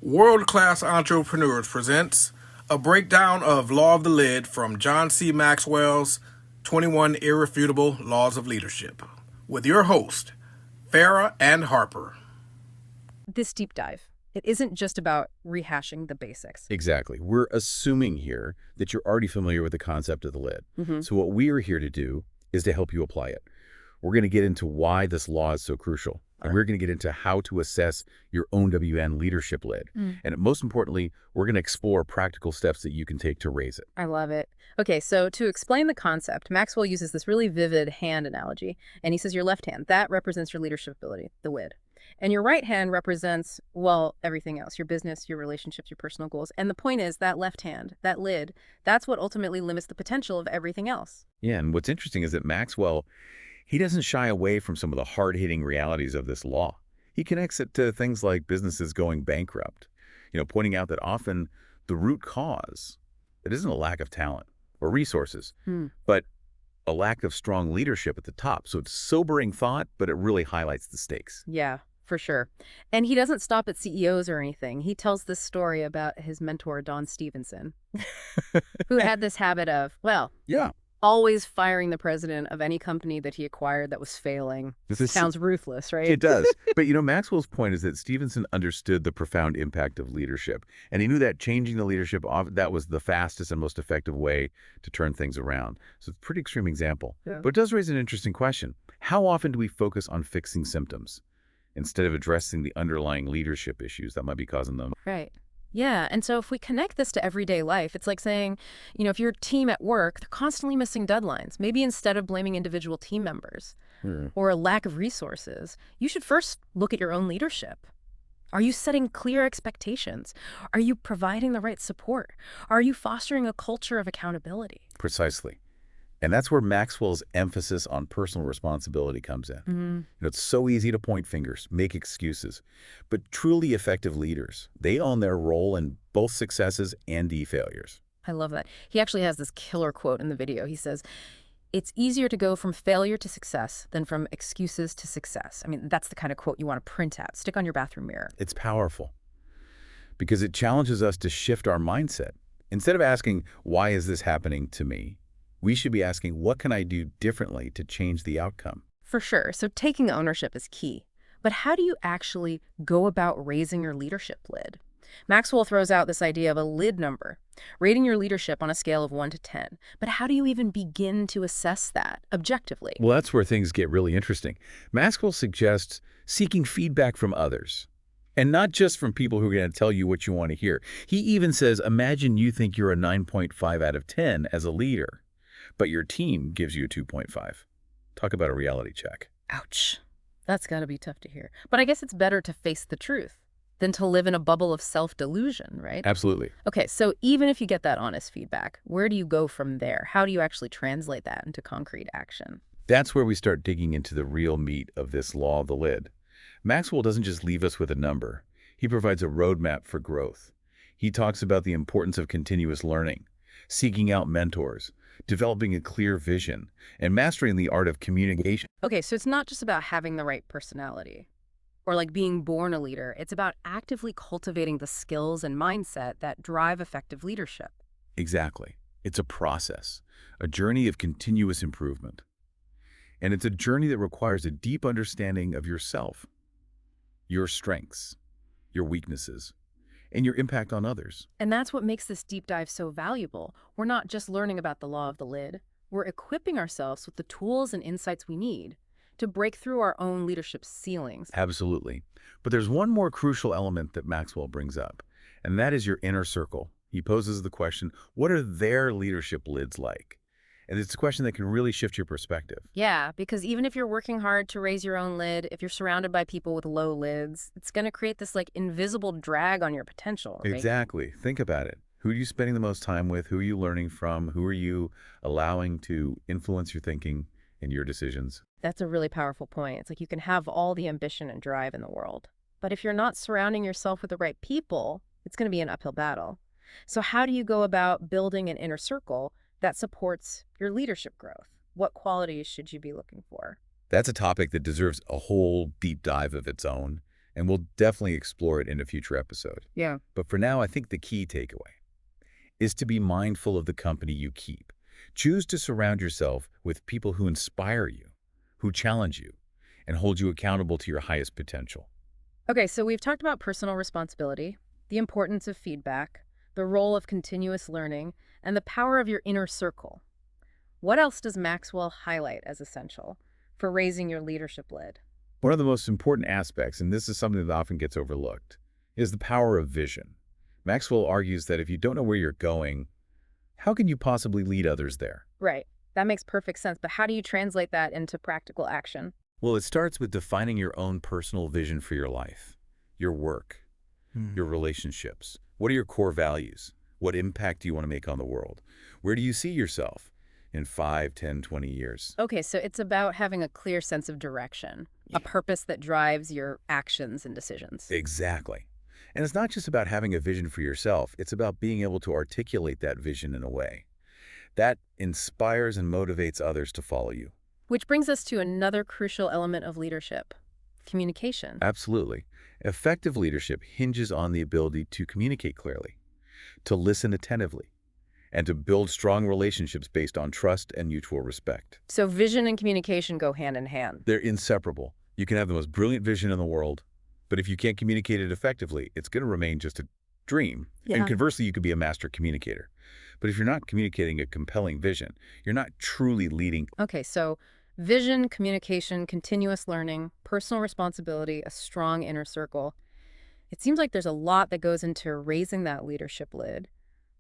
World Class Entrepreneurs presents a breakdown of Law of the Lid from John C. Maxwell's 21 Irrefutable Laws of Leadership with your host, Farah and Harper. This deep dive, it isn't just about rehashing the basics. Exactly. We're assuming here that you're already familiar with the concept of the lid. So what we are here to do is to help you apply it. We're going to get into why this law is so crucial. And we're going to get into how to assess your own WN leadership lid. And most importantly, we're going to explore practical steps that you can take to raise it. I love it. Okay, so to explain the concept, Maxwell uses this really vivid hand analogy. And he says your left hand, that represents your leadership ability, the lid. And your right hand represents, well, everything else, your business, your relationships, your personal goals. And the point is that left hand, that lid, that's what ultimately limits the potential of everything else. Yeah, and what's interesting is that Maxwell, he doesn't shy away from some of the hard-hitting realities of this law. He connects it to things like businesses going bankrupt, pointing out that often the root cause, it isn't a lack of talent or resources, but a lack of strong leadership at the top. So it's sobering thought, but it really highlights the stakes. Yeah, for sure. And he doesn't stop at CEOs or anything. He tells this story about his mentor, Don Stevenson, who had this habit of, always firing the president of any company that he acquired that was failing. Sounds ruthless, right? It does. But Maxwell's point is that Stevenson understood the profound impact of leadership. And he knew that changing the leadership, that was the fastest and most effective way to turn things around. So it's a pretty extreme example. Yeah. But it does raise an interesting question. How often do we focus on fixing symptoms instead of addressing the underlying leadership issues that might be causing them? Right. Yeah, and so if we connect this to everyday life, it's like saying, if your team at work, they're constantly missing deadlines, maybe instead of blaming individual team members or a lack of resources, you should first look at your own leadership. Are you setting clear expectations? Are you providing the right support? Are you fostering a culture of accountability? Precisely. And that's where Maxwell's emphasis on personal responsibility comes in. It's so easy to point fingers, make excuses, but truly effective leaders, they own their role in both successes and failures. I love that. He actually has this killer quote in the video. He says, "It's easier to go from failure to success than from excuses to success." I mean, that's the kind of quote you want to print out, stick on your bathroom mirror. It's powerful because it challenges us to shift our mindset. Instead of asking, why is this happening to me? We should be asking, what can I do differently to change the outcome? For sure. So taking ownership is key. But how do you actually go about raising your leadership lid? Maxwell throws out this idea of a lid number, rating your leadership on a scale of 1 to 10. But how do you even begin to assess that objectively? Well, that's where things get really interesting. Maxwell suggests seeking feedback from others. And not just from people who are going to tell you what you want to hear. He even says, imagine you think you're a 9.5 out of 10 as a leader, but your team gives you a 2.5. Talk about a reality check. Ouch. That's got to be tough to hear. But I guess it's better to face the truth than to live in a bubble of self-delusion, right? Absolutely. Okay, so even if you get that honest feedback, where do you go from there? How do you actually translate that into concrete action? That's where we start digging into the real meat of this law of the lid. Maxwell doesn't just leave us with a number. He provides a roadmap for growth. He talks about the importance of continuous learning, seeking out mentors, developing a clear vision, and mastering the art of communication. Okay, so it's not just about having the right personality or like being born a leader. It's about actively cultivating the skills and mindset that drive effective leadership. Exactly. It's a process, a journey of continuous improvement. And it's a journey that requires a deep understanding of yourself, your strengths, your weaknesses, and your impact on others. And that's what makes this deep dive so valuable. We're not just learning about the law of the lid. We're equipping ourselves with the tools and insights we need to break through our own leadership ceilings. Absolutely. But there's one more crucial element that Maxwell brings up, and that is your inner circle. He poses the question, what are their leadership lids like? And it's a question that can really shift your perspective. Yeah, because even if you're working hard to raise your own lid, if you're surrounded by people with low lids, it's going to create this invisible drag on your potential. Right? Exactly. Think about it. Who are you spending the most time with? Who are you learning from? Who are you allowing to influence your thinking and your decisions? That's a really powerful point. It's like you can have all the ambition and drive in the world, but if you're not surrounding yourself with the right people, it's going to be an uphill battle. So how do you go about building an inner circle that supports your leadership growth? What qualities should you be looking for? That's a topic that deserves a whole deep dive of its own. and we'll definitely explore it in a future episode. Yeah. But for now, I think the key takeaway is to be mindful of the company you keep. Choose to surround yourself with people who inspire you, who challenge you, and hold you accountable to your highest potential. Okay, so we've talked about personal responsibility, the importance of feedback, the role of continuous learning, and the power of your inner circle. What else does Maxwell highlight as essential for raising your leadership lid? One of the most important aspects, and this is something that often gets overlooked, is the power of vision. Maxwell argues that if you don't know where you're going, how can you possibly lead others there? Right. That makes perfect sense, but how do you translate that into practical action? Well, it starts with defining your own personal vision for your life, your work, your relationships. What are your core values? What impact do you want to make on the world? Where do you see yourself in 5, 10, 20 years? Okay, so it's about having a clear sense of direction, a purpose that drives your actions and decisions. Exactly. And it's not just about having a vision for yourself. It's about being able to articulate that vision in a way that inspires and motivates others to follow you. Which brings us to another crucial element of leadership, communication. Absolutely. Effective leadership hinges on the ability to communicate clearly, to listen attentively, and to build strong relationships based on trust and mutual respect. So vision and communication go hand in hand. They're inseparable. You can have the most brilliant vision in the world, but if you can't communicate it effectively, it's going to remain just a dream. Yeah. And conversely, you could be a master communicator. But if you're not communicating a compelling vision, you're not truly leading. Okay, so vision, communication, continuous learning, personal responsibility, a strong inner circle. It seems like there's a lot that goes into raising that leadership lid.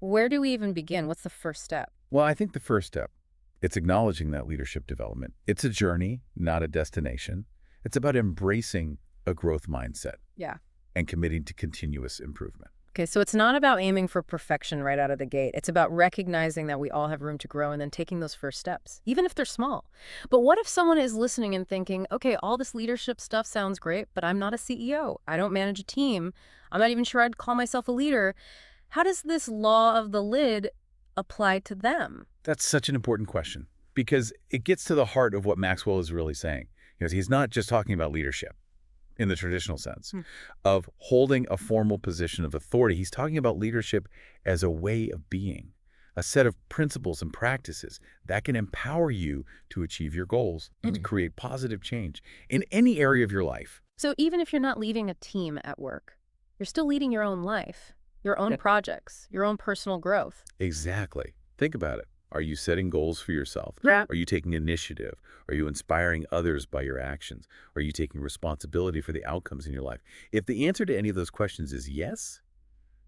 Where do we even begin? What's the first step? Well, I think the first step, it's acknowledging that leadership development. It's a journey, not a destination. It's about embracing a growth mindset. Yeah. And committing to continuous improvement. Okay, so it's not about aiming for perfection right out of the gate. It's about recognizing that we all have room to grow and then taking those first steps, even if they're small. But what if someone is listening and thinking, okay, all this leadership stuff sounds great, but I'm not a CEO. I don't manage a team. I'm not even sure I'd call myself a leader. How does this law of the lid apply to them? That's such an important question because it gets to the heart of what Maxwell is really saying. Because he's not just talking about leadership in the traditional sense of holding a formal position of authority. He's talking about leadership as a way of being, a set of principles and practices that can empower you to achieve your goals and to create positive change in any area of your life. So even if you're not leading a team at work, you're still leading your own life, your own projects, your own personal growth. Exactly. Think about it. Are you setting goals for yourself? Yeah. Are you taking initiative? Are you inspiring others by your actions? Are you taking responsibility for the outcomes in your life? If the answer to any of those questions is yes,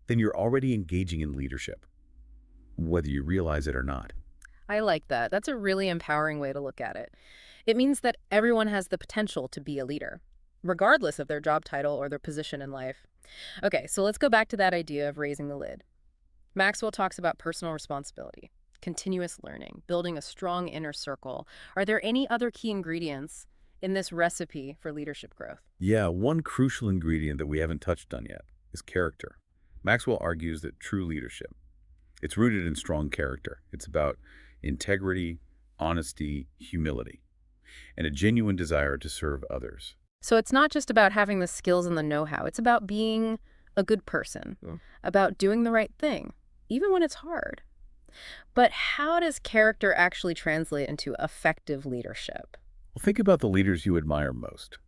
then you're already engaging in leadership, whether you realize it or not. I like that. That's a really empowering way to look at it. It means that everyone has the potential to be a leader, regardless of their job title or their position in life. Okay, so let's go back to that idea of raising the lid. Maxwell talks about personal responsibility, continuous learning, building a strong inner circle. Are there any other key ingredients in this recipe for leadership growth? Yeah, one crucial ingredient that we haven't touched on yet is character. Maxwell argues that true leadership, it's rooted in strong character. It's about integrity, honesty, humility, and a genuine desire to serve others. So it's not just about having the skills and the know-how. It's about being a good person, about doing the right thing, even when it's hard. But how does character actually translate into effective leadership? Well, think about the leaders you admire most,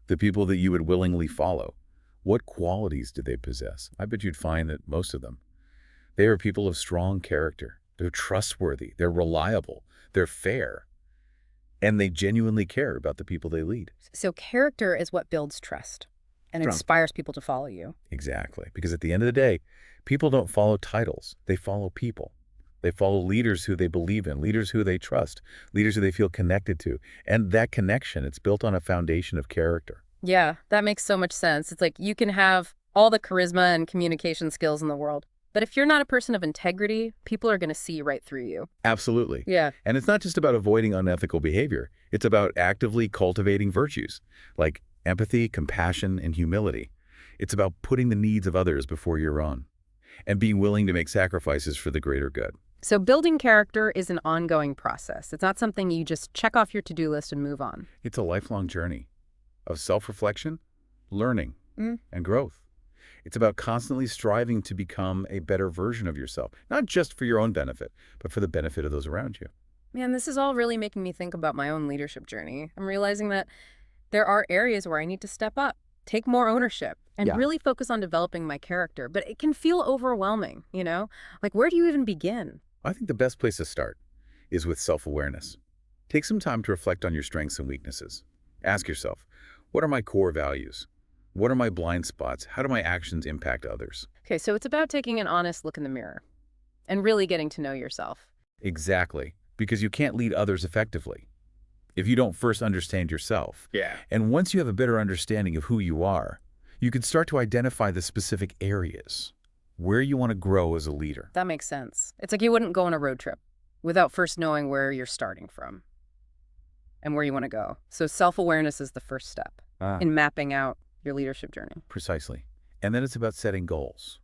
the people that you would willingly follow. What qualities do they possess? I bet you'd find that most of them, they are people of strong character. They're trustworthy, they're reliable, they're fair, and they genuinely care about the people they lead. So character is what builds trust and inspires people to follow you. Exactly, because at the end of the day, people don't follow titles, they follow people. They follow leaders who they believe in, leaders who they trust, leaders who they feel connected to. And that connection, it's built on a foundation of character. Yeah, that makes so much sense. It's like you can have all the charisma and communication skills in the world, but if you're not a person of integrity, people are going to see right through you. Absolutely. Yeah. And it's not just about avoiding unethical behavior. It's about actively cultivating virtues like empathy, compassion, and humility. It's about putting the needs of others before your own and being willing to make sacrifices for the greater good. So building character is an ongoing process. It's not something you just check off your to-do list and move on. It's a lifelong journey of self-reflection, learning, and growth. It's about constantly striving to become a better version of yourself, not just for your own benefit, but for the benefit of those around you. Man, this is all really making me think about my own leadership journey. I'm realizing that there are areas where I need to step up, take more ownership, and Yeah. really focus on developing my character. But it can feel overwhelming, you know? Like, where do you even begin? I think the best place to start is with self-awareness. Take some time to reflect on your strengths and weaknesses. Ask yourself, what are my core values? What are my blind spots? How do my actions impact others? Okay, so it's about taking an honest look in the mirror and really getting to know yourself. Exactly, because you can't lead others effectively if you don't first understand yourself. Yeah. And once you have a better understanding of who you are, you can start to identify the specific areas where you want to grow as a leader. That makes sense. It's like you wouldn't go on a road trip without first knowing where you're starting from and where you want to go. So self-awareness is the first step in mapping out your leadership journey. Precisely. And then it's about setting goals,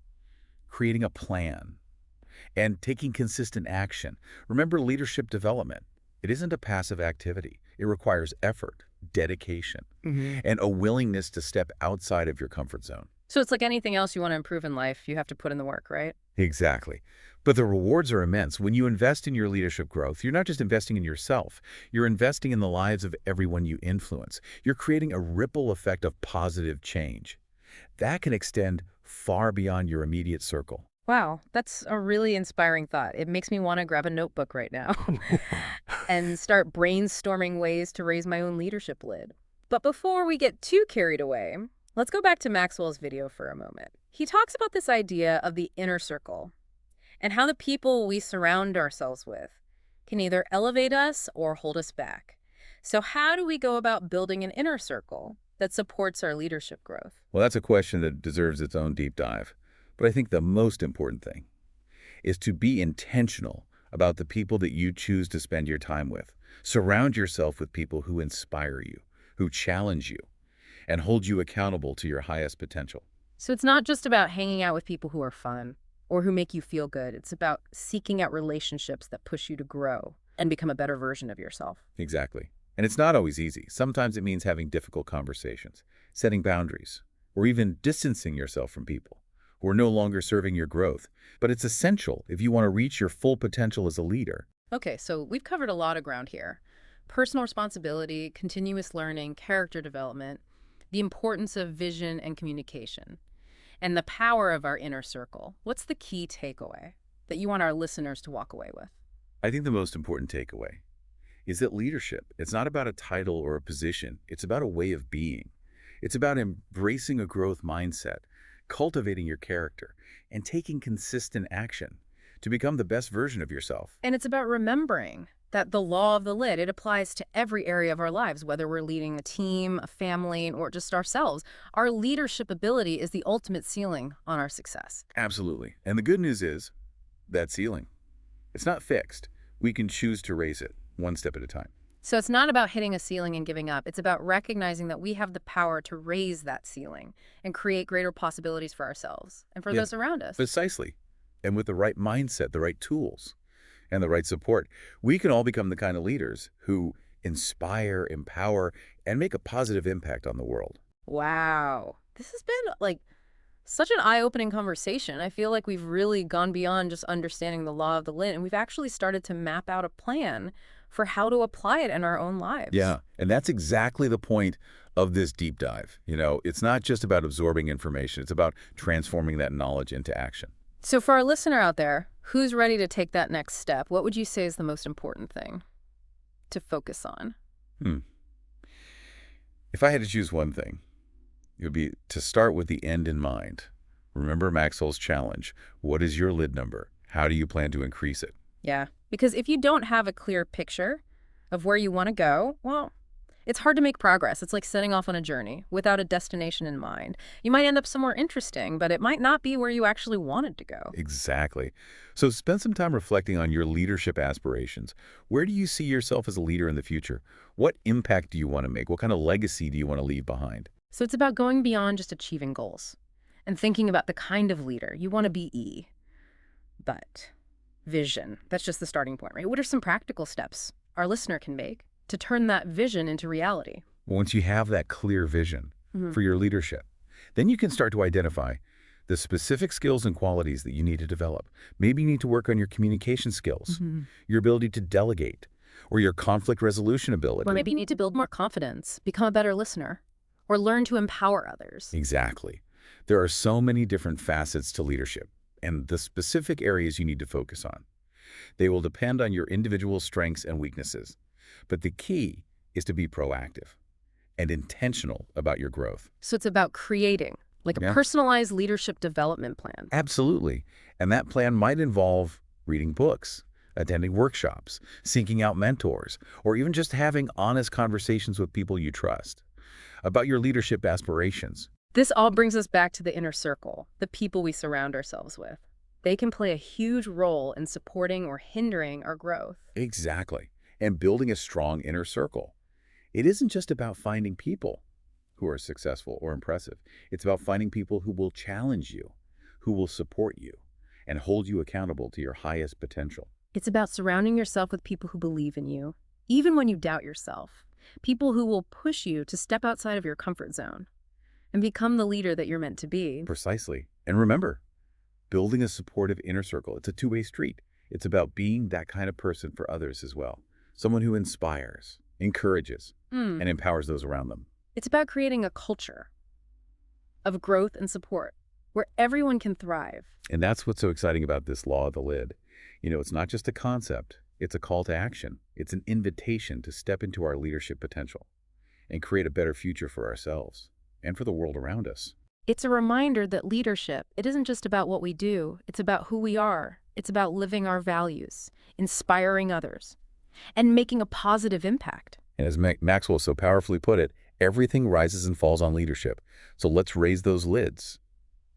creating a plan, and taking consistent action. Remember, leadership development, it isn't a passive activity. It requires effort, dedication, and a willingness to step outside of your comfort zone. So it's like anything else you want to improve in life, you have to put in the work, right? Exactly. But the rewards are immense. When you invest in your leadership growth, you're not just investing in yourself. You're investing in the lives of everyone you influence. You're creating a ripple effect of positive change. That can extend far beyond your immediate circle. Wow, that's a really inspiring thought. It makes me want to grab a notebook right now and start brainstorming ways to raise my own leadership lid. But before we get too carried away, let's go back to Maxwell's video for a moment. He talks about this idea of the inner circle and how the people we surround ourselves with can either elevate us or hold us back. So how do we go about building an inner circle that supports our leadership growth? Well, that's a question that deserves its own deep dive. But I think the most important thing is to be intentional about the people that you choose to spend your time with. Surround yourself with people who inspire you, who challenge you, and hold you accountable to your highest potential. So it's not just about hanging out with people who are fun or who make you feel good. It's about seeking out relationships that push you to grow and become a better version of yourself. Exactly. And it's not always easy. Sometimes it means having difficult conversations, setting boundaries, or even distancing yourself from people who are no longer serving your growth. But it's essential if you want to reach your full potential as a leader. Okay, so we've covered a lot of ground here. Personal responsibility, continuous learning, character development, the importance of vision and communication, and the power of our inner circle. What's the key takeaway that you want our listeners to walk away with? I think the most important takeaway is that leadership, it's not about a title or a position. It's about a way of being. It's about embracing a growth mindset, cultivating your character, and taking consistent action to become the best version of yourself. And it's about remembering that the law of the lid, it applies to every area of our lives, whether we're leading a team, a family, or just ourselves. Our leadership ability is the ultimate ceiling on our success. Absolutely. And the good news is that ceiling, it's not fixed. We can choose to raise it one step at a time. So it's not about hitting a ceiling and giving up. It's about recognizing that we have the power to raise that ceiling and create greater possibilities for ourselves and for those around us. Precisely. And with the right mindset, the right tools, and the right support, we can all become the kind of leaders who inspire, empower, and make a positive impact on the world. Wow. This has been like such an eye-opening conversation. I feel like we've really gone beyond just understanding the law of the lid, and we've actually started to map out a plan for how to apply it in our own lives. Yeah, and that's exactly the point of this deep dive. You know, it's not just about absorbing information. It's about transforming that knowledge into action. So for our listener out there, who's ready to take that next step, what would you say is the most important thing to focus on? If I had to choose one thing, it would be to start with the end in mind. Remember Maxwell's challenge. What is your lid number? How do you plan to increase it? Yeah, because if you don't have a clear picture of where you want to go, well, it's hard to make progress. It's like setting off on a journey without a destination in mind. You might end up somewhere interesting, but it might not be where you actually wanted to go. Exactly. So spend some time reflecting on your leadership aspirations. Where do you see yourself as a leader in the future? What impact do you want to make? What kind of legacy do you want to leave behind? So it's about going beyond just achieving goals and thinking about the kind of leader you want to be. But vision, that's just the starting point, right? What are some practical steps our listener can make to turn that vision into reality? Once you have that clear vision, for your leadership. Then you can start to identify the specific skills and qualities that you need to develop. Maybe you need to work on your communication skills, your ability to delegate, or your conflict resolution ability. Or maybe you need to build more confidence, become a better listener, or learn to empower others. Exactly. There are so many different facets to leadership and the specific areas you need to focus on. They will depend on your individual strengths and weaknesses. But the key is to be proactive and intentional about your growth. So it's about creating, like a personalized leadership development plan. Absolutely. And that plan might involve reading books, attending workshops, seeking out mentors, or even just having honest conversations with people you trust about your leadership aspirations. This all brings us back to the inner circle, the people we surround ourselves with. They can play a huge role in supporting or hindering our growth. Exactly. And building a strong inner circle. It isn't just about finding people who are successful or impressive. It's about finding people who will challenge you, who will support you, and hold you accountable to your highest potential. It's about surrounding yourself with people who believe in you, even when you doubt yourself. People who will push you to step outside of your comfort zone and become the leader that you're meant to be. Precisely. And remember, building a supportive inner circle, it's a two-way street. It's about being that kind of person for others as well. Someone who inspires, encourages, and empowers those around them. It's about creating a culture of growth and support where everyone can thrive. And that's what's so exciting about this law of the lid. You know, it's not just a concept, it's a call to action. It's an invitation to step into our leadership potential and create a better future for ourselves and for the world around us. It's a reminder that leadership, it isn't just about what we do, it's about who we are. It's about living our values, inspiring others, and making a positive impact. And as Maxwell so powerfully put it, everything rises and falls on leadership. So let's raise those lids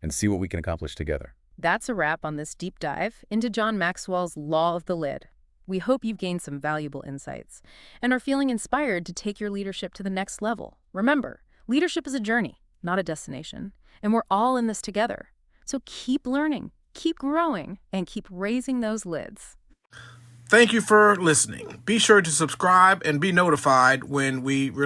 and see what we can accomplish together. That's a wrap on this deep dive into John Maxwell's Law of the Lid. We hope you've gained some valuable insights and are feeling inspired to take your leadership to the next level. Remember, leadership is a journey, not a destination, and we're all in this together. So keep learning, keep growing, and keep raising those lids. Thank you for listening. Be sure to subscribe and be notified when we release